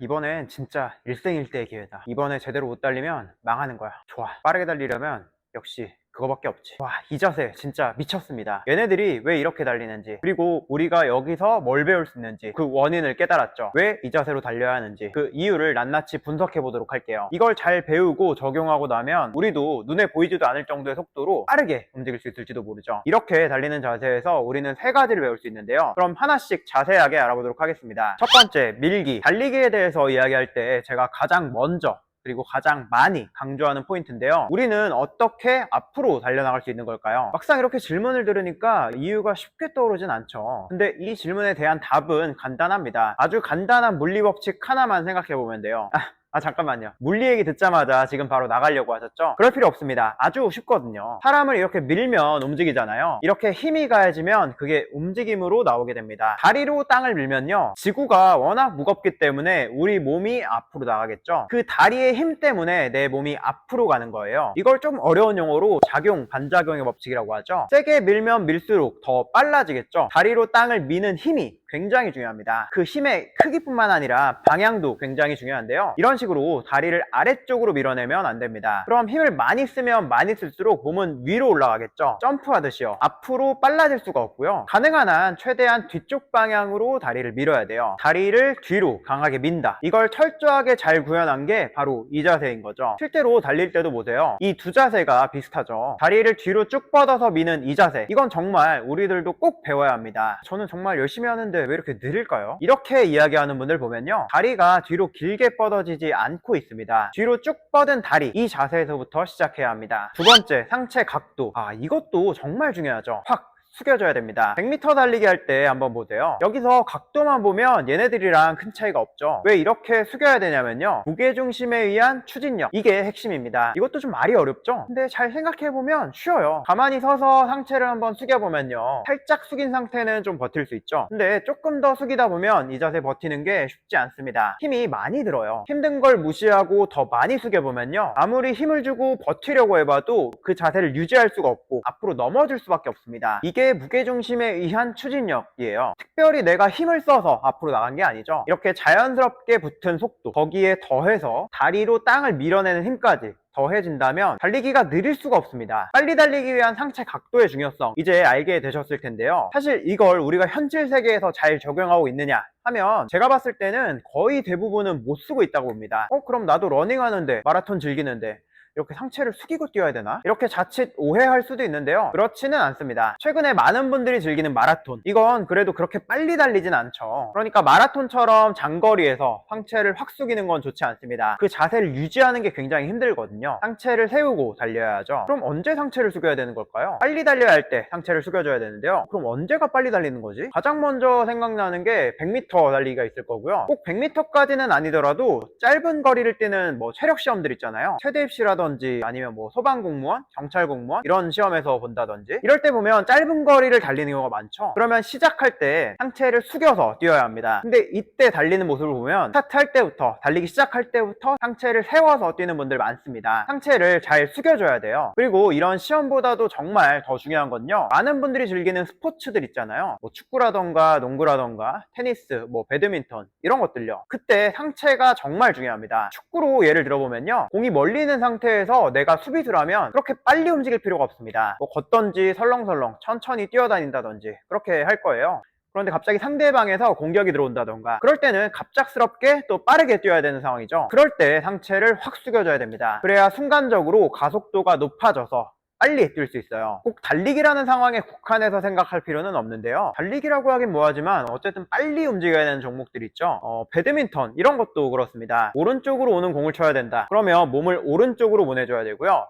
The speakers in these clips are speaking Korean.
이번엔 진짜 일생일대의 기회다. 이번에 제대로 못 달리면 망하는 거야. 좋아. 빠르게 달리려면 역시 그거밖에 없지. 와, 이 자세 진짜 미쳤습니다. 얘네들이 왜 이렇게 달리는지, 그리고 우리가 여기서 뭘 배울 수 있는지 그 원인을 깨달았죠. 왜 이 자세로 달려야 하는지 그 이유를 낱낱이 분석해 보도록 할게요. 이걸 잘 배우고 적용하고 나면 우리도 눈에 보이지도 않을 정도의 속도로 빠르게 움직일 수 있을지도 모르죠. 이렇게 달리는 자세에서 우리는 세 가지를 배울 수 있는데요. 그럼 하나씩 자세하게 알아보도록 하겠습니다. 첫 번째, 밀기. 달리기에 대해서 이야기할 때 제가 가장 먼저 그리고 가장 많이 강조하는 포인트인데요. 우리는 어떻게 앞으로 달려나갈 수 있는 걸까요? 막상 이렇게 질문을 들으니까 이유가 쉽게 떠오르진 않죠. 근데 이 질문에 대한 답은 간단합니다. 아주 간단한 물리 법칙 하나만 생각해 보면 돼요. 잠깐만요. 물리 얘기 듣자마자 지금 바로 나가려고 하셨죠? 그럴 필요 없습니다. 아주 쉽거든요. 사람을 이렇게 밀면 움직이잖아요. 이렇게 힘이 가해지면 그게 움직임으로 나오게 됩니다. 다리로 땅을 밀면요, 지구가 워낙 무겁기 때문에 우리 몸이 앞으로 나가겠죠. 그 다리의 힘 때문에 내 몸이 앞으로 가는 거예요. 이걸 좀 어려운 용어로 작용, 반작용의 법칙이라고 하죠. 세게 밀면 밀수록 더 빨라지겠죠. 다리로 땅을 미는 힘이 굉장히 중요합니다. 그 힘의 크기뿐만 아니라 방향도 굉장히 중요한데요. 이런 식으로 다리를 아래쪽으로 밀어내면 안 됩니다. 그럼 힘을 많이 쓰면 많이 쓸수록 몸은 위로 올라가겠죠. 점프하듯이요. 앞으로 빨라질 수가 없고요. 가능한 한 최대한 뒤쪽 방향으로 다리를 밀어야 돼요. 다리를 뒤로 강하게 민다. 이걸 철저하게 잘 구현한 게 바로 이 자세인 거죠. 실제로 달릴 때도 보세요. 이 두 자세가 비슷하죠. 다리를 뒤로 쭉 뻗어서 미는 이 자세, 이건 정말 우리들도 꼭 배워야 합니다. 저는 정말 열심히 하는데 왜 이렇게 느릴까요? 이렇게 이야기하는 분들 보면요, 다리가 뒤로 길게 뻗어지지 않고 있습니다. 뒤로 쭉 뻗은 다리, 이 자세에서부터 시작해야 합니다. 두 번째, 상체 각도. 이것도 정말 중요하죠. 확 숙여줘야 됩니다. 100m 달리기 할 때 한번 보세요. 여기서 각도만 보면 얘네들이랑 큰 차이가 없죠. 왜 이렇게 숙여야 되냐면요, 무게중심에 의한 추진력, 이게 핵심입니다. 이것도 좀 말이 어렵죠? 근데 잘 생각해보면 쉬워요. 가만히 서서 상체를 한번 숙여보면요, 살짝 숙인 상태는 좀 버틸 수 있죠. 근데 조금 더 숙이다 보면 이 자세 버티는 게 쉽지 않습니다. 힘이 많이 들어요. 힘든 걸 무시하고 더 많이 숙여보면요, 아무리 힘을 주고 버티려고 해봐도 그 자세를 유지할 수가 없고 앞으로 넘어질 수밖에 없습니다. 이게 무게중심에 의한 추진력이에요. 특별히 내가 힘을 써서 앞으로 나간 게 아니죠. 이렇게 자연스럽게 붙은 속도, 거기에 더해서 다리로 땅을 밀어내는 힘까지 더해진다면 달리기가 느릴 수가 없습니다. 빨리 달리기 위한 상체 각도의 중요성, 이제 알게 되셨을 텐데요. 사실 이걸 우리가 현실 세계에서 잘 적용하고 있느냐 하면 제가 봤을 때는 거의 대부분은 못 쓰고 있다고 봅니다. 그럼 나도 러닝하는데, 마라톤 즐기는데 이렇게 상체를 숙이고 뛰어야 되나? 이렇게 자칫 오해할 수도 있는데요, 그렇지는 않습니다. 최근에 많은 분들이 즐기는 마라톤, 이건 그래도 그렇게 빨리 달리진 않죠. 그러니까 마라톤처럼 장거리에서 상체를 확 숙이는 건 좋지 않습니다. 그 자세를 유지하는 게 굉장히 힘들거든요. 상체를 세우고 달려야죠. 그럼 언제 상체를 숙여야 되는 걸까요? 빨리 달려야 할 때 상체를 숙여줘야 되는데요, 그럼 언제가 빨리 달리는 거지? 가장 먼저 생각나는 게 100m 달리기가 있을 거고요. 꼭 100m까지는 아니더라도 짧은 거리를 뛰는 체력 시험들 있잖아요. 최대 입시라든지 아니면 소방공무원, 경찰공무원 이런 시험에서 본다든지, 이럴 때 보면 짧은 거리를 달리는 경우가 많죠. 그러면 시작할 때 상체를 숙여서 뛰어야 합니다. 근데 이때 달리는 모습을 보면 스타트할 때부터, 달리기 시작할 때부터 상체를 세워서 뛰는 분들 많습니다. 상체를 잘 숙여줘야 돼요. 그리고 이런 시험보다도 정말 더 중요한 건요, 많은 분들이 즐기는 스포츠들 있잖아요. 축구라던가 농구라던가 테니스, 배드민턴 이런 것들요. 그때 상체가 정말 중요합니다. 축구로 예를 들어보면요, 공이 멀리 있는 상태에서 내가 수비수라면 그렇게 빨리 움직일 필요가 없습니다. 걷던지 설렁설렁 천천히 뛰어다닌다든지 그렇게 할 거예요. 그런데 갑자기 상대방에서 공격이 들어온다던가, 그럴 때는 갑작스럽게 또 빠르게 뛰어야 되는 상황이죠. 그럴 때 상체를 확 숙여줘야 됩니다. 그래야 순간적으로 가속도가 높아져서 빨리 뛸 수 있어요. 꼭 달리기라는 상황에 국한해서 생각할 필요는 없는데요, 달리기라고 하긴 뭐하지만 어쨌든 빨리 움직여야 되는 종목들 있죠. 배드민턴 이런 것도 그렇습니다. 오른쪽으로 오는 공을 쳐야 된다 그러면 몸을 오른쪽으로 보내줘야 되고요,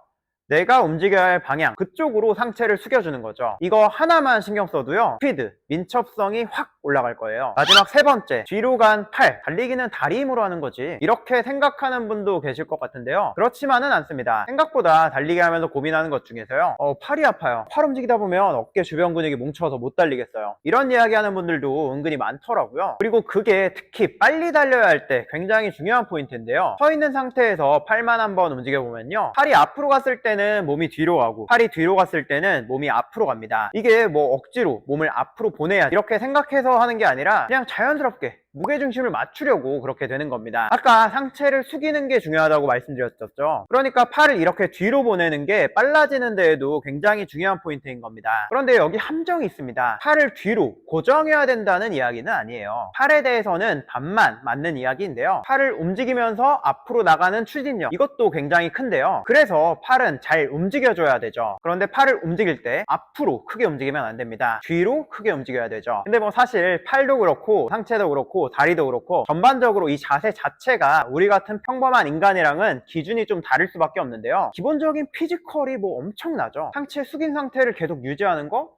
내가 움직여야 할 방향, 그쪽으로 상체를 숙여주는 거죠. 이거 하나만 신경 써도요, 스피드, 민첩성이 확 올라갈 거예요. 마지막 세 번째, 뒤로 간 팔. 달리기는 다리 힘으로 하는 거지, 이렇게 생각하는 분도 계실 것 같은데요, 그렇지만은 않습니다. 생각보다 달리기 하면서 고민하는 것 중에서요, 팔이 아파요. 팔 움직이다 보면 어깨 주변 근육이 뭉쳐서 못 달리겠어요. 이런 이야기 하는 분들도 은근히 많더라고요. 그리고 그게 특히 빨리 달려야 할 때 굉장히 중요한 포인트인데요, 서 있는 상태에서 팔만 한번 움직여 보면요, 팔이 앞으로 갔을 때는 몸이 뒤로 가고, 팔이 뒤로 갔을 때는 몸이 앞으로 갑니다. 이게 억지로 몸을 앞으로 보내야 이렇게 생각해서 하는 게 아니라 그냥 자연스럽게 무게중심을 맞추려고 그렇게 되는 겁니다. 아까 상체를 숙이는 게 중요하다고 말씀드렸었죠. 그러니까 팔을 이렇게 뒤로 보내는 게 빨라지는 데에도 굉장히 중요한 포인트인 겁니다. 그런데 여기 함정이 있습니다. 팔을 뒤로 고정해야 된다는 이야기는 아니에요. 팔에 대해서는 반만 맞는 이야기인데요. 팔을 움직이면서 앞으로 나가는 추진력, 이것도 굉장히 큰데요. 그래서 팔은 잘 움직여줘야 되죠. 그런데 팔을 움직일 때 앞으로 크게 움직이면 안 됩니다. 뒤로 크게 움직여야 되죠. 근데 뭐 사실 팔도 그렇고 상체도 그렇고 다리도 그렇고 전반적으로 이 자세 자체가 우리 같은 평범한 인간이랑은 기준이 좀 다를 수밖에 없는데요. 기본적인 피지컬이 뭐 엄청나죠. 상체 숙인 상태를 계속 유지하는 거?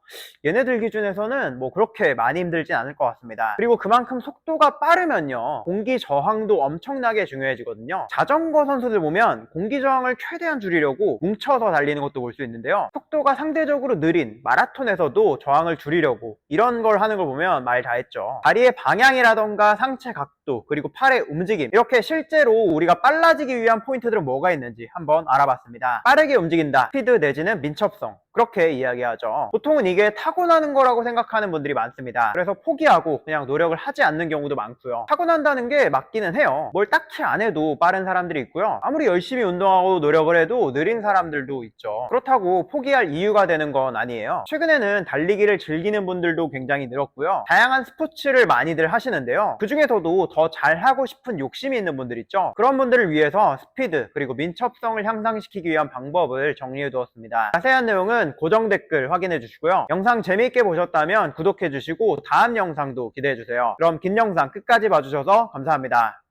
얘네들 기준에서는 뭐 그렇게 많이 힘들진 않을 것 같습니다. 그리고 그만큼 속도가 빠르면요, 공기 저항도 엄청나게 중요해지거든요. 자전거 선수들 보면 공기 저항을 최대한 줄이려고 뭉쳐서 달리는 것도 볼 수 있는데요, 속도가 상대적으로 느린 마라톤에서도 저항을 줄이려고 이런 걸 하는 걸 보면 말 다 했죠. 다리의 방향이라던가 상체 각도, 그리고 팔의 움직임, 이렇게 실제로 우리가 빨라지기 위한 포인트들은 뭐가 있는지 한번 알아봤습니다. 빠르게 움직인다, 스피드 내지는 민첩성, 그렇게 이야기하죠. 보통은 이게 타고나는 거라고 생각하는 분들이 많습니다. 그래서 포기하고 그냥 노력을 하지 않는 경우도 많고요. 타고난다는 게 맞기는 해요. 뭘 딱히 안 해도 빠른 사람들이 있고요, 아무리 열심히 운동하고 노력을 해도 느린 사람들도 있죠. 그렇다고 포기할 이유가 되는 건 아니에요. 최근에는 달리기를 즐기는 분들도 굉장히 늘었고요, 다양한 스포츠를 많이들 하시는데요, 그 중에서도 더 잘하고 싶은 욕심이 있는 분들 있죠. 그런 분들을 위해서 스피드 그리고 민첩성을 향상시키기 위한 방법을 정리해 두었습니다. 자세한 내용은 고정 댓글 확인해 주시고요, 영상 재미있게 보셨다면 구독해 주시고 다음 영상도 기대해 주세요. 그럼 긴 영상 끝까지 봐주셔서 감사합니다.